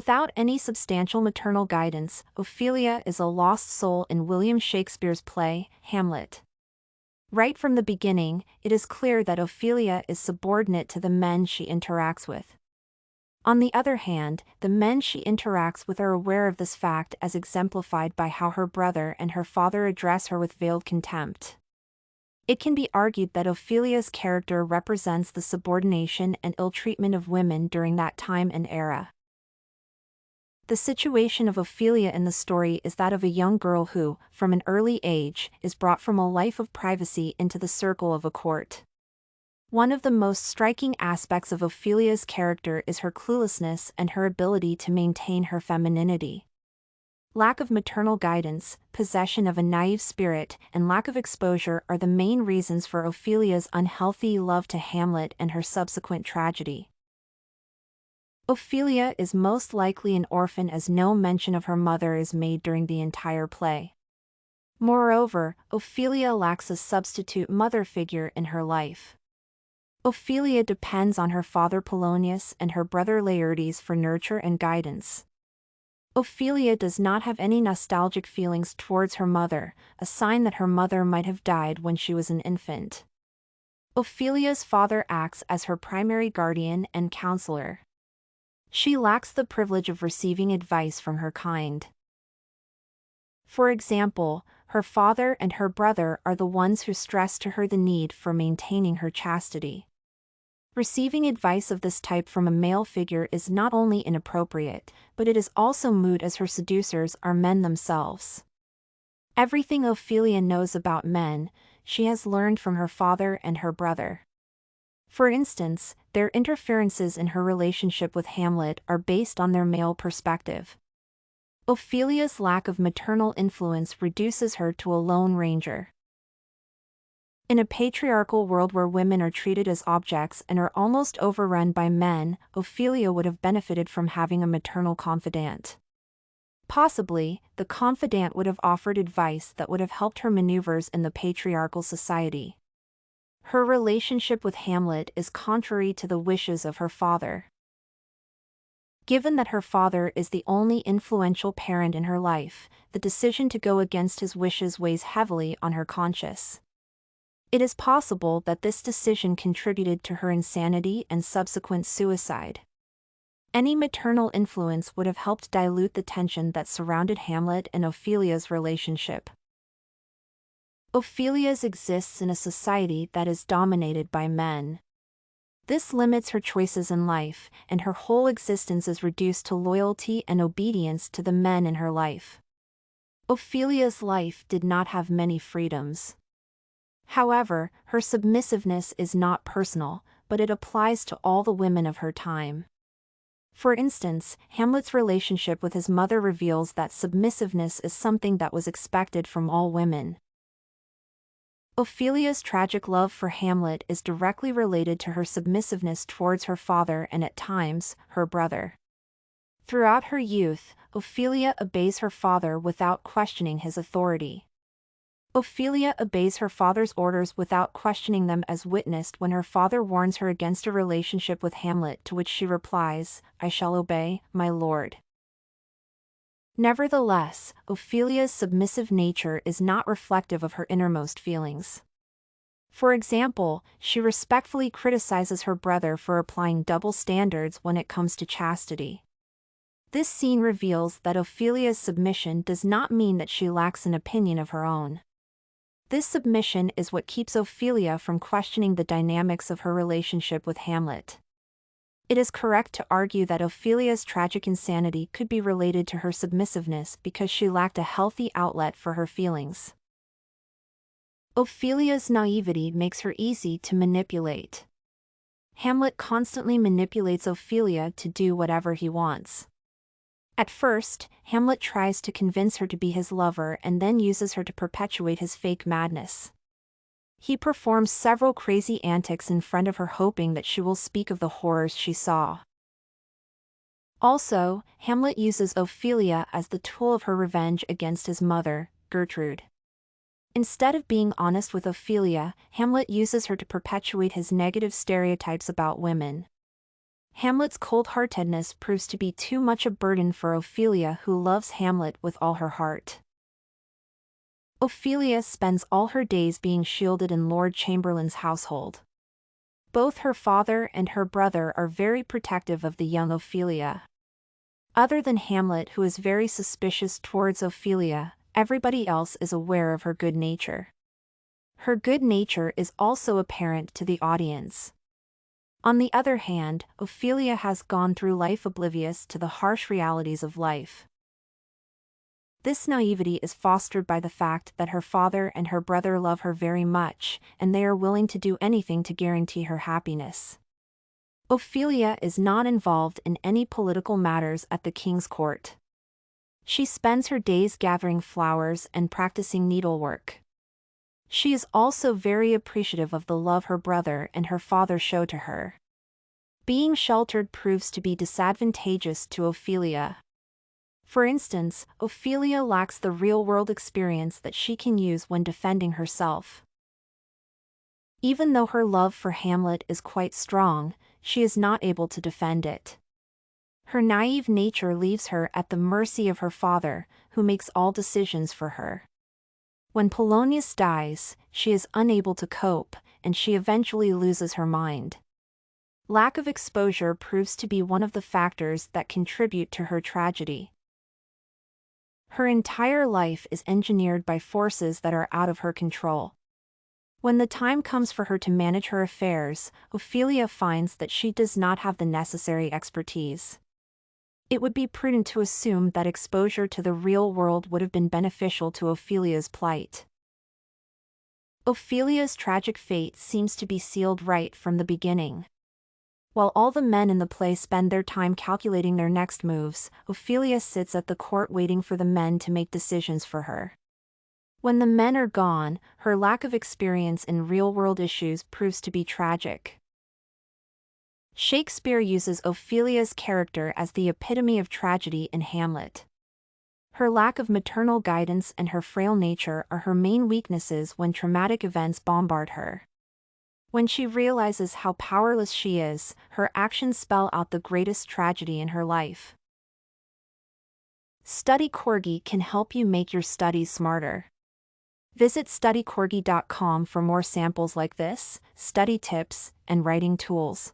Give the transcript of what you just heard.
Without any substantial maternal guidance, Ophelia is a lost soul in William Shakespeare's play, Hamlet. Right from the beginning, it is clear that Ophelia is subordinate to the men she interacts with. On the other hand, the men she interacts with are aware of this fact, as exemplified by how her brother and her father address her with veiled contempt. It can be argued that Ophelia's character represents the subordination and ill-treatment of women during that time and era. The situation of Ophelia in the story is that of a young girl who, from an early age, is brought from a life of privacy into the circle of a court. One of the most striking aspects of Ophelia's character is her cluelessness and her ability to maintain her femininity. Lack of maternal guidance, possession of a naive spirit, and lack of exposure are the main reasons for Ophelia's unhealthy love to Hamlet and her subsequent tragedy. Ophelia is most likely an orphan, as no mention of her mother is made during the entire play. Moreover, Ophelia lacks a substitute mother figure in her life. Ophelia depends on her father Polonius and her brother Laertes for nurture and guidance. Ophelia does not have any nostalgic feelings towards her mother, a sign that her mother might have died when she was an infant. Ophelia's father acts as her primary guardian and counselor. She lacks the privilege of receiving advice from her kind. For example, her father and her brother are the ones who stress to her the need for maintaining her chastity. Receiving advice of this type from a male figure is not only inappropriate, but it is also moot, as her seducers are men themselves. Everything Ophelia knows about men, she has learned from her father and her brother. For instance, their interferences in her relationship with Hamlet are based on their male perspective. Ophelia's lack of maternal influence reduces her to a lone ranger. In a patriarchal world where women are treated as objects and are almost overrun by men, Ophelia would have benefited from having a maternal confidant. Possibly, the confidant would have offered advice that would have helped her maneuvers in the patriarchal society. Her relationship with Hamlet is contrary to the wishes of her father. Given that her father is the only influential parent in her life, the decision to go against his wishes weighs heavily on her conscience. It is possible that this decision contributed to her insanity and subsequent suicide. Any maternal influence would have helped dilute the tension that surrounded Hamlet and Ophelia's relationship. Ophelia exists in a society that is dominated by men. This limits her choices in life, and her whole existence is reduced to loyalty and obedience to the men in her life. Ophelia's life did not have many freedoms. However, her submissiveness is not personal, but it applies to all the women of her time. For instance, Hamlet's relationship with his mother reveals that submissiveness is something that was expected from all women. Ophelia's tragic love for Hamlet is directly related to her submissiveness towards her father and, at times, her brother. Throughout her youth, Ophelia obeys her father without questioning his authority. Ophelia obeys her father's orders without questioning them, as witnessed when her father warns her against a relationship with Hamlet, to which she replies, "I shall obey, my lord." Nevertheless, Ophelia's submissive nature is not reflective of her innermost feelings. For example, she respectfully criticizes her brother for applying double standards when it comes to chastity. This scene reveals that Ophelia's submission does not mean that she lacks an opinion of her own. This submission is what keeps Ophelia from questioning the dynamics of her relationship with Hamlet. It is correct to argue that Ophelia's tragic insanity could be related to her submissiveness because she lacked a healthy outlet for her feelings. Ophelia's naivety makes her easy to manipulate. Hamlet constantly manipulates Ophelia to do whatever he wants. At first, Hamlet tries to convince her to be his lover and then uses her to perpetuate his fake madness. He performs several crazy antics in front of her, hoping that she will speak of the horrors she saw. Also, Hamlet uses Ophelia as the tool of her revenge against his mother, Gertrude. Instead of being honest with Ophelia, Hamlet uses her to perpetuate his negative stereotypes about women. Hamlet's cold-heartedness proves to be too much a burden for Ophelia, who loves Hamlet with all her heart. Ophelia spends all her days being shielded in Lord Chamberlain's household. Both her father and her brother are very protective of the young Ophelia. Other than Hamlet, who is very suspicious towards Ophelia, everybody else is aware of her good nature. Her good nature is also apparent to the audience. On the other hand, Ophelia has gone through life oblivious to the harsh realities of life. This naivety is fostered by the fact that her father and her brother love her very much, and they are willing to do anything to guarantee her happiness. Ophelia is not involved in any political matters at the king's court. She spends her days gathering flowers and practicing needlework. She is also very appreciative of the love her brother and her father show to her. Being sheltered proves to be disadvantageous to Ophelia. For instance, Ophelia lacks the real-world experience that she can use when defending herself. Even though her love for Hamlet is quite strong, she is not able to defend it. Her naive nature leaves her at the mercy of her father, who makes all decisions for her. When Polonius dies, she is unable to cope, and she eventually loses her mind. Lack of exposure proves to be one of the factors that contribute to her tragedy. Her entire life is engineered by forces that are out of her control. When the time comes for her to manage her affairs, Ophelia finds that she does not have the necessary expertise. It would be prudent to assume that exposure to the real world would have been beneficial to Ophelia's plight. Ophelia's tragic fate seems to be sealed right from the beginning. While all the men in the play spend their time calculating their next moves, Ophelia sits at the court waiting for the men to make decisions for her. When the men are gone, her lack of experience in real-world issues proves to be tragic. Shakespeare uses Ophelia's character as the epitome of tragedy in Hamlet. Her lack of maternal guidance and her frail nature are her main weaknesses when traumatic events bombard her. When she realizes how powerless she is, her actions spell out the greatest tragedy in her life. Study Corgi can help you make your studies smarter. Visit studycorgi.com for more samples like this, study tips, and writing tools.